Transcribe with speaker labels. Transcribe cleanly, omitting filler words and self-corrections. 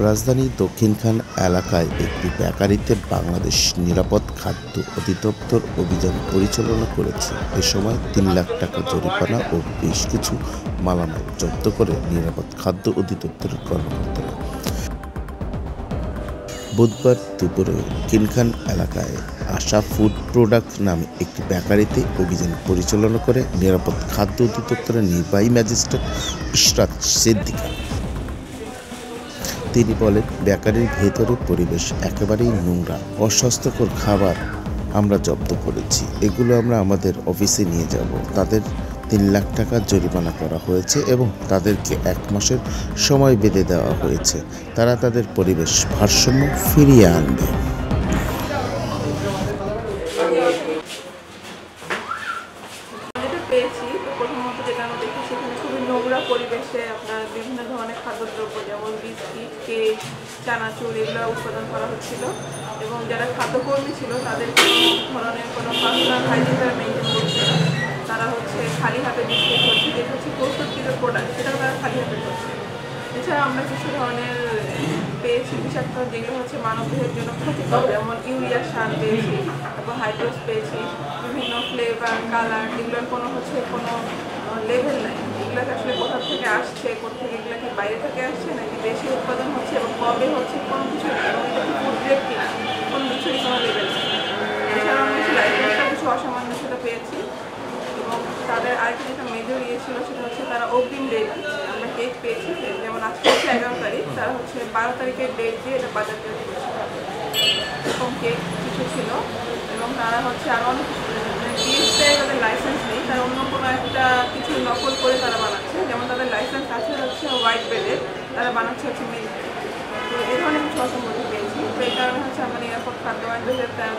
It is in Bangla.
Speaker 1: রাজধানীর দক্ষিণখান এলাকায় একটি বেকারিতে বাংলাদেশ নিরাপদ খাদ্য অধিদপ্তর অভিযান পরিচালনা করেছে। এ সময় ৩ লাখ টাকা জরিমানা ও বেশ কিছু মালামাল জব্দ করে নিরাপদ খাদ্য অধিদপ্তরের কর্মকর্তারা। বুধবার দুপুরে দক্ষিণখান এলাকায় আশা ফুড প্রোডাক্ট নামে একটি বেকারিতে অভিযান পরিচালনা করে নিরাপদ খাদ্য অধিদপ্তরের নির্বাহী ম্যাজিস্ট্রেট ইশরাত সিদ্দিকা। তিনি বলেন, বেকারির ভেতরে পরিবেশ একেবারেই নোংরা, অস্বাস্থ্যকর খাবার আমরা জব্দ করেছি। এগুলো আমরা আমাদের অফিসে নিয়ে যাব। তাদের ৩ লাখ টাকা জরিমানা করা হয়েছে এবং তাদেরকে ১ মাসের সময় বেঁধে দেওয়া হয়েছে। তারা তাদের পরিবেশ ভারসাম্য ফিরিয়ে আনবে।
Speaker 2: পেয়েছি তো প্রথমত যেটা আমরা দেখি সেখানে খুবই নোংরা পরিবেশে আপনার বিভিন্ন ধরনের খাদ্যদ্রব্য যেমন বিস্কিট, কেক, চানাচুর এগুলো উৎপাদন করা হচ্ছিল এবং যারা খাদ্যকর্মী ছিল তাদের ধরনের কোনো পার্সোনাল হাইজিন তারা মেনটেন করছে না। তারা খালি হাতে বিস্কিট করছে, যেটা প্রস্তুতকৃত প্রোডাক্ট সেটাও তারা খালি হাতে করছে। এছাড়া আমরা কিছু ধরনের পেয়েছি বিষাক্ত যেগুলো মানবদেহের জন্য ক্ষতিকর, যেমন ইউরিয়া সার পেয়েছি, তারপর হাইড্রোস পেয়েছি, বিভিন্ন ফ্লেভার কালার এগুলোর কোনো লেভেল নাই। এগুলোকে আসলে কোথা থেকে আসছে, কোথেকে এগুলো কি বাইরে থেকে আসছে নাকি দেশে উৎপাদন হচ্ছে এবং কবে হচ্ছে কোনো কিছু এবং এটা কি ফুড গ্রেড কিনা কোনো কিছুরই কোনো লেভেল নেই। এছাড়া আমরা লাইসেন্সটা কিছু অসামঞ্জস্যতা পেয়েছি এবং তাদের আরেকটা যেটা মেজর ছিল সেটা তারা অগ্রিম ডেট দিচ্ছে। আমরা কেক পেয়েছি, যেমন আজকে 11 তারিখ, তারা 12 তারিখের ডেট দিয়ে এটা বাজার করে দিচ্ছে। এরকম কেক কিছু ছিল এবং তারা আরও অনেক জিএসটি তাদের লাইসেন্স নেই, তারা অন্য কোনো একটা কিছু নকল করে তারা বানাচ্ছে। যেমন তাদের লাইসেন্স আছে হোয়াইট ব্রেডের, তারা বানাচ্ছে মিল্ক। তো এই ধরনের কিছু অসম্মতি পেয়েছি। তো এই কারণে আমরা নিরাপদ খাদ্য আইন 2013